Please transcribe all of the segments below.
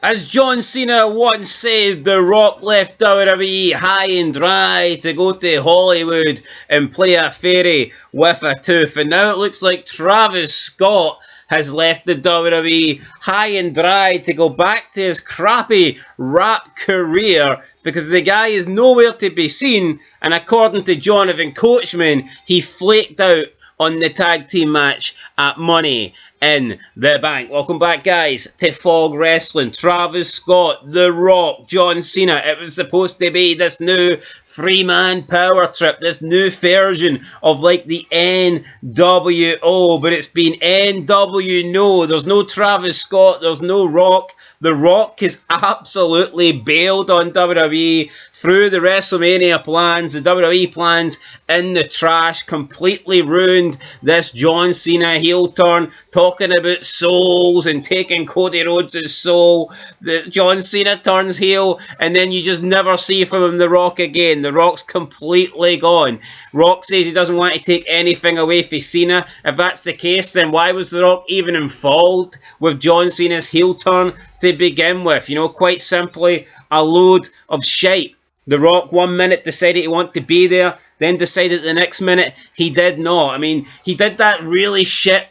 As John Cena once said, The Rock left WWE high and dry to go to Hollywood and play a fairy with a tooth. And now it looks like Travis Scott has left the WWE high and dry to go back to his crappy rap career because the guy is nowhere to be seen. And according to Jonathan Coachman, he flaked out on the tag team match at Money in the Bank. Welcome back, guys, to Fog Wrestling. Travis Scott, The Rock, John Cena. It was supposed to be this new three-man power trip, this new version of like the NWO, but it's been NW no. There's no Travis Scott, there's no Rock. The Rock has absolutely bailed on WWE, threw the WrestleMania plans, the WWE plans in the trash, completely ruined this John Cena heel turn, talking about souls and taking Cody Rhodes' soul. The John Cena turns heel, and then you just never see from him The Rock again. The Rock's completely gone. Rock says he doesn't want to take anything away from Cena. If that's the case, then why was The Rock even involved with John Cena's heel turn to begin with? You know, quite simply, a load of shite. The Rock 1 minute decided he wanted to be there, then decided the next minute he did not. I mean, he did that really shit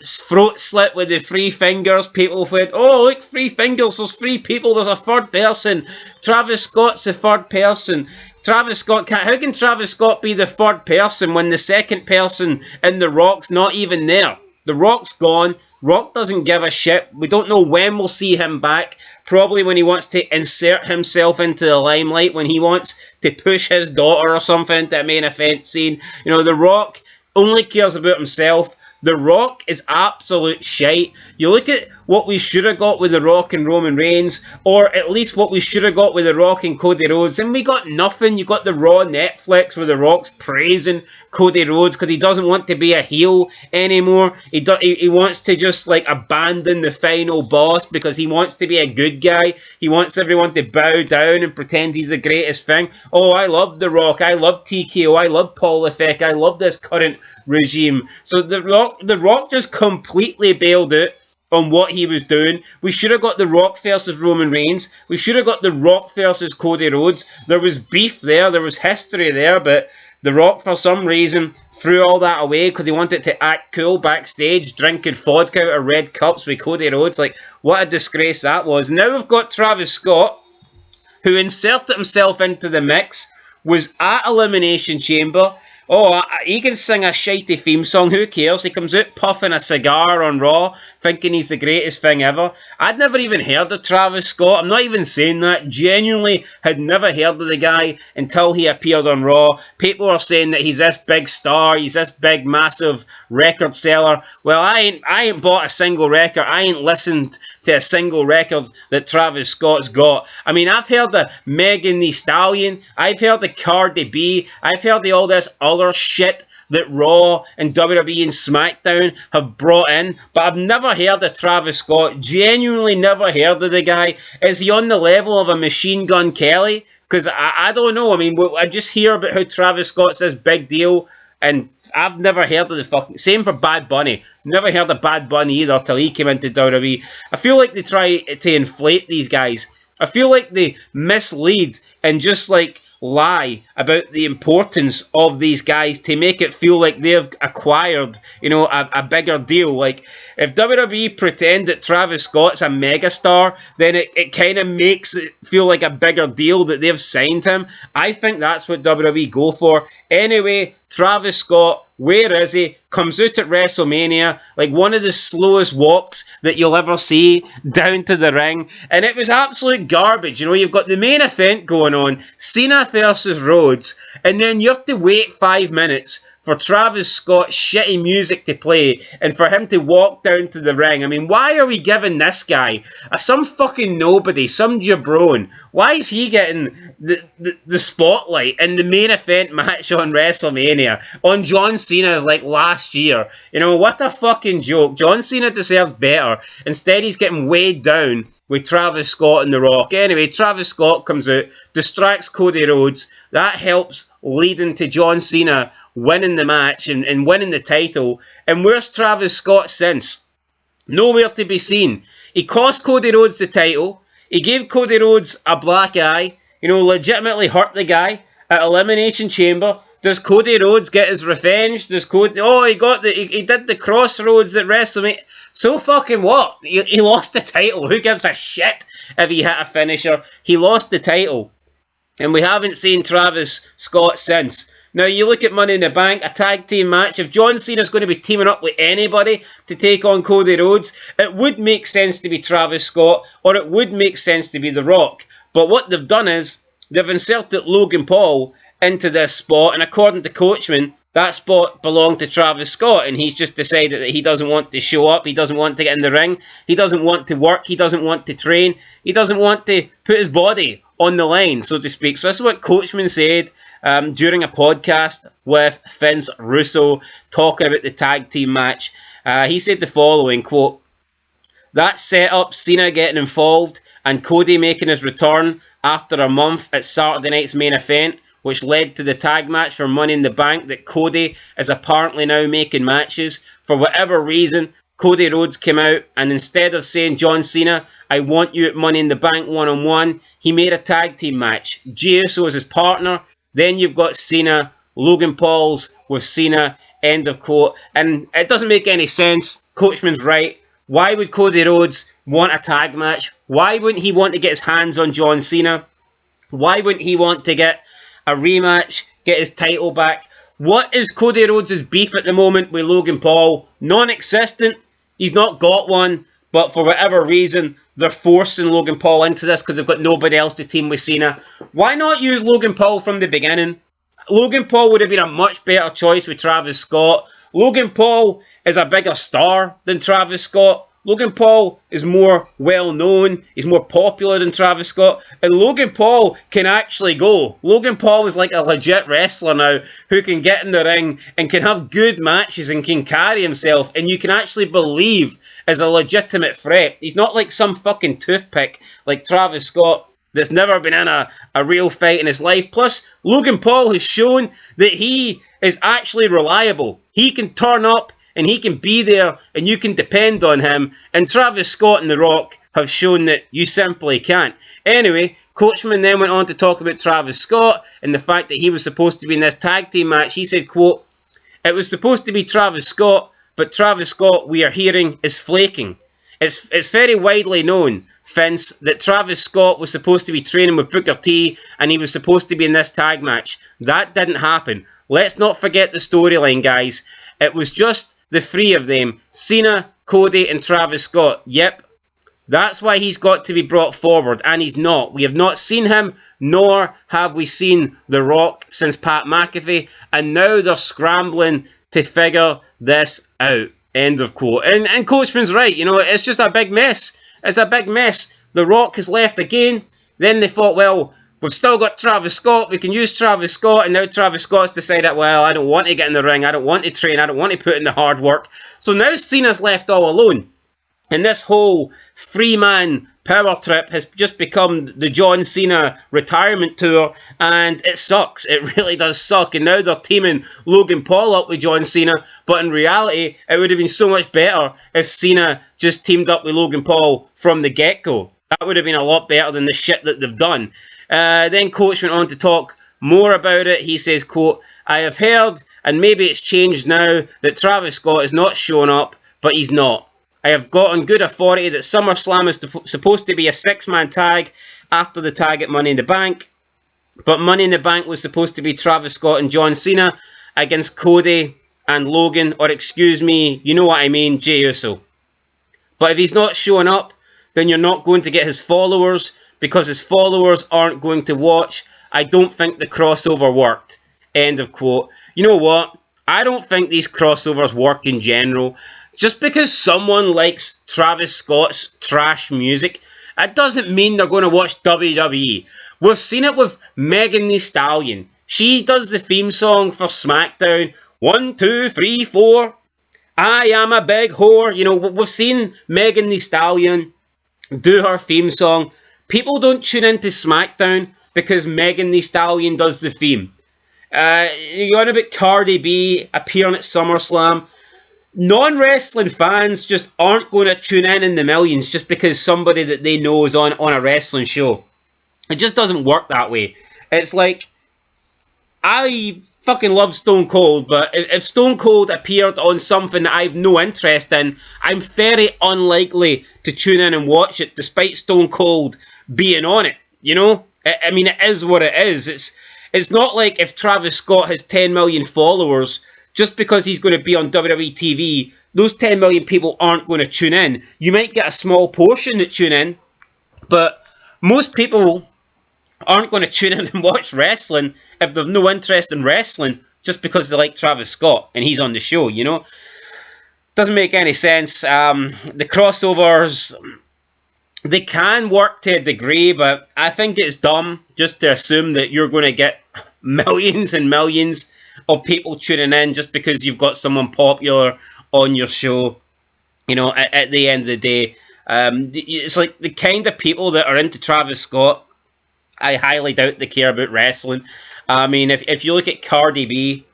throat slit with the three fingers. People went, oh, look, three fingers, there's three people, there's a third person. Travis Scott's the third person. Travis Scott can't. How can Travis Scott be the third person when the second person in The Rock's not even there? The Rock's gone. Rock doesn't give a shit. We don't know when we'll see him back. Probably when he wants to insert himself into the limelight, when he wants to push his daughter or something into a main event scene. You know, The Rock only cares about himself. The Rock is absolute shite. You look at what we should have got with The Rock and Roman Reigns, or at least what we should have got with The Rock and Cody Rhodes, and we got nothing. You got the Raw Netflix where The Rock's praising Cody Rhodes because he doesn't want to be a heel anymore. He wants to just like abandon the final boss because he wants to be a good guy. He wants everyone to bow down and pretend he's the greatest thing. Oh, I love The Rock. I love TKO. I love Paul Levesque. I love this current regime. So The Rock just completely bailed out on what he was doing. We should have got The Rock versus Roman Reigns. We should have got The Rock versus Cody Rhodes. There was beef there. There was history there. But The Rock, for some reason, threw all that away because he wanted to act cool backstage, drinking vodka out of red cups with Cody Rhodes. Like, what a disgrace that was. Now we've got Travis Scott, who inserted himself into the mix, was at Elimination Chamber. Oh, he can sing a shitey theme song, who cares? He comes out puffing a cigar on Raw, thinking he's the greatest thing ever. I'd never even heard of Travis Scott. I'm not even saying that. Genuinely had never heard of the guy until he appeared on Raw. People are saying that he's this big star, he's this big, massive record seller. Well, I ain't bought a single record. I ain't listened to a single record that Travis Scott's got. I mean, I've heard of Megan Thee Stallion, I've heard of Cardi B, I've heard of all this other shit that Raw and WWE and SmackDown have brought in, but I've never heard of Travis Scott. Genuinely never heard of the guy. Is he on the level of a Machine Gun Kelly? Because I don't know. I mean, I just hear about how Travis Scott's this big deal, and I've never heard of the fucking... Same for Bad Bunny. Never heard of Bad Bunny either till he came into WWE. I feel like they try to inflate these guys. I feel like they mislead and just like lie about the importance of these guys to make it feel like they've acquired, you know, a bigger deal. Like, if WWE pretend that Travis Scott's a megastar, then it kind of makes it feel like a bigger deal that they've signed him. I think that's what WWE go for. Anyway, Travis Scott, where is he? Comes out at WrestleMania, like one of the slowest walks that you'll ever see down to the ring. And it was absolute garbage. You know, you've got the main event going on, Cena versus Rhodes, and then you have to wait 5 minutes for Travis Scott's shitty music to play and for him to walk down to the ring. I mean, why are we giving this guy, some fucking nobody, some jabron, why is he getting the spotlight in the main event match on WrestleMania on John Cena's like last year? You know, what a fucking joke. John Cena deserves better. Instead, he's getting weighed down with Travis Scott and The Rock. Anyway, Travis Scott comes out, distracts Cody Rhodes. That helps leading to John Cena winning the match and winning the title. And where's Travis Scott since? Nowhere to be seen. He cost Cody Rhodes the title. He gave Cody Rhodes a black eye. Legitimately hurt the guy at Elimination Chamber. Does Cody Rhodes get his revenge? Does Cody... Oh, he did the crossroads at WrestleMania. So fucking what? He lost the title. Who gives a shit if he hit a finisher? He lost the title. And we haven't seen Travis Scott since. Now, you look at Money in the Bank, a tag team match. If John Cena's going to be teaming up with anybody to take on Cody Rhodes, it would make sense to be Travis Scott, or it would make sense to be The Rock. But what they've done is, they've inserted Logan Paul into this spot, and according to Coachman, that spot belonged to Travis Scott, and he's just decided that he doesn't want to show up, he doesn't want to get in the ring, he doesn't want to work, he doesn't want to train, he doesn't want to put his body on the line, so to speak. So this is what Coachman said during a podcast with Vince Russo talking about the tag team match. He said the following, quote, "That set up Cena getting involved and Cody making his return after a month at Saturday night's main event, which led to the tag match for Money in the Bank that Cody is apparently now making matches. For whatever reason, Cody Rhodes came out and instead of saying, 'John Cena, I want you at Money in the Bank one-on-one,' he made a tag team match. Jey Uso is his partner. Then you've got Cena, Logan Paul's with Cena," end of quote. And it doesn't make any sense. Coachman's right. Why would Cody Rhodes want a tag match? Why wouldn't he want to get his hands on John Cena? Why wouldn't he want to get a rematch, get his title back? What is Cody Rhodes' beef at the moment with Logan Paul? Non-existent. He's not got one, but for whatever reason, they're forcing Logan Paul into this because they've got nobody else to team with Cena. Why not use Logan Paul from the beginning? Logan Paul would have been a much better choice with Travis Scott. Logan Paul is a bigger star than Travis Scott. Logan Paul is more well-known. He's more popular than Travis Scott. And Logan Paul can actually go. Logan Paul is like a legit wrestler now who can get in the ring and can have good matches and can carry himself. And you can actually believe as a legitimate threat. He's not like some fucking toothpick like Travis Scott that's never been in a real fight in his life. Plus, Logan Paul has shown that he is actually reliable. He can turn up and he can be there and you can depend on him. And Travis Scott and The Rock have shown that you simply can't. Anyway, Coachman then went on to talk about Travis Scott and the fact that he was supposed to be in this tag team match. He said, quote, "It was supposed to be Travis Scott, but Travis Scott, we are hearing, is flaking. It's very widely known, Vince, that Travis Scott was supposed to be training with Booker T and he was supposed to be in this tag match. That didn't happen. Let's not forget the storyline, guys. It was just the three of them, Cena, Cody and Travis Scott. Yep, that's why he's got to be brought forward, and he's not. We have not seen him, nor have we seen The Rock since Pat McAfee, and now they're scrambling to figure this out." End of quote. And Coachman's right, it's just a big mess. It's a big mess. The Rock has left again. Then they thought, well, we've still got Travis Scott. We can use Travis Scott. And now Travis Scott's decided, well, I don't want to get in the ring. I don't want to train. I don't want to put in the hard work. So now Cena's left all alone. And this whole three-man power trip has just become the John Cena retirement tour. And it sucks. It really does suck. And now they're teaming Logan Paul up with John Cena. But in reality, it would have been so much better if Cena just teamed up with Logan Paul from the get-go. That would have been a lot better than the shit that they've done. Then Coach went on to talk more about it. He says, quote, "I have heard, and maybe it's changed now, that Travis Scott is not showing up, but he's not. I have got on good authority that SummerSlam is supposed to be a six-man tag after the tag at Money in the Bank. But Money in the Bank was supposed to be Travis Scott and John Cena against Cody and Logan, or excuse me, you know what I mean, Jey Uso. But if he's not showing up, then you're not going to get his followers, because his followers aren't going to watch. I don't think the crossover worked." End of quote. You know what? I don't think these crossovers work in general. Just because someone likes Travis Scott's trash music, it doesn't mean they're going to watch WWE. We've seen it with Megan Thee Stallion. She does the theme song for SmackDown. 1, 2, 3, 4. I am a big whore. We've seen Megan Thee Stallion do her theme song. People don't tune into SmackDown because Megan Thee Stallion does the theme. You're on about Cardi B appearing at SummerSlam. non-wrestling fans just aren't going to tune in the millions just because somebody that they know is on a wrestling show. It just doesn't work that way. It's like, I fucking love Stone Cold, but if Stone Cold appeared on something that I've no interest in, I'm very unlikely to tune in and watch it, despite Stone Cold being on it. You know, I mean, it is what it is. It's not like if Travis Scott has 10 million followers, just because he's going to be on WWE TV, those 10 million people aren't going to tune in. You might get a small portion that tune in, but most people aren't going to tune in and watch wrestling if they've no interest in wrestling just because they like Travis Scott and he's on the show, you know? Doesn't make any sense. The crossovers, they can work to a degree, but I think it's dumb just to assume that you're going to get millions and millions of people tuning in just because you've got someone popular on your show. You know, at the end of the day, it's like the kind of people that are into Travis Scott, I highly doubt they care about wrestling. I mean, if you look at Cardi B,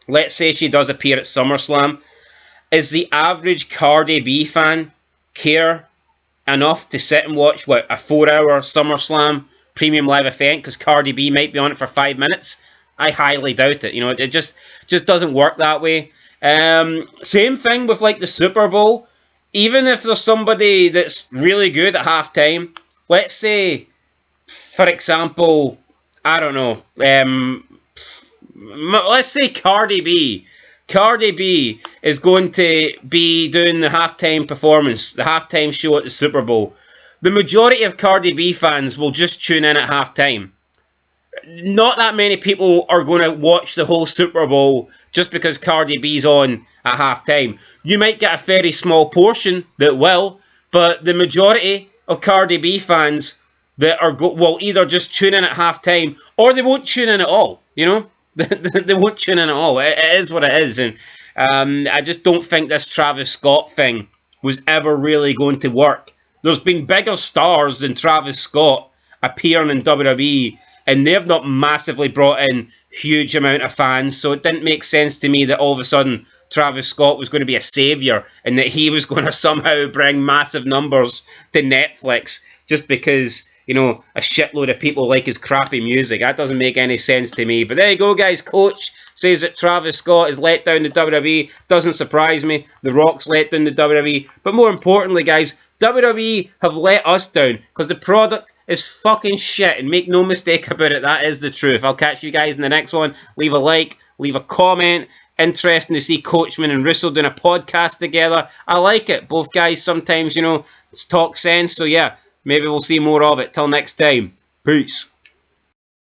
let's say she does appear at SummerSlam, is the average Cardi B fan care enough to sit and watch, what, a 4-hour SummerSlam premium live event because Cardi B might be on it for 5 minutes? I highly doubt it. You know, it just doesn't work that way. Same thing with like the Super Bowl. Even if there's somebody that's really good at halftime, let's say, for example, I don't know, let's say Cardi B. Cardi B is going to be doing the halftime performance, the halftime show at the Super Bowl. The majority of Cardi B fans will just tune in at halftime. Not that many people are going to watch the whole Super Bowl just because Cardi B's on at halftime. You might get a very small portion that will, but the majority of Cardi B fans that will either just tune in at halftime or they won't tune in at all, you know? They won't tune in at all. It is what it is, and I just don't think this Travis Scott thing was ever really going to work. There's been bigger stars than Travis Scott appearing in WWE, and they've not massively brought in huge amount of fans, so it didn't make sense to me that all of a sudden Travis Scott was going to be a saviour and that he was going to somehow bring massive numbers to Netflix just because, you know, a shitload of people like his crappy music. That doesn't make any sense to me. But there you go, guys. Coach says that Travis Scott has let down the WWE. Doesn't surprise me. The Rock's let down the WWE. But more importantly, guys, WWE have let us down because the product is fucking shit. And make no mistake about it, that is the truth. I'll catch you guys in the next one. Leave a like. Leave a comment. Interesting to see Coachman and Russo doing a podcast together. I like it. Both guys sometimes, you know, talk sense. So yeah. Maybe we'll see more of it. Till next time. Peace.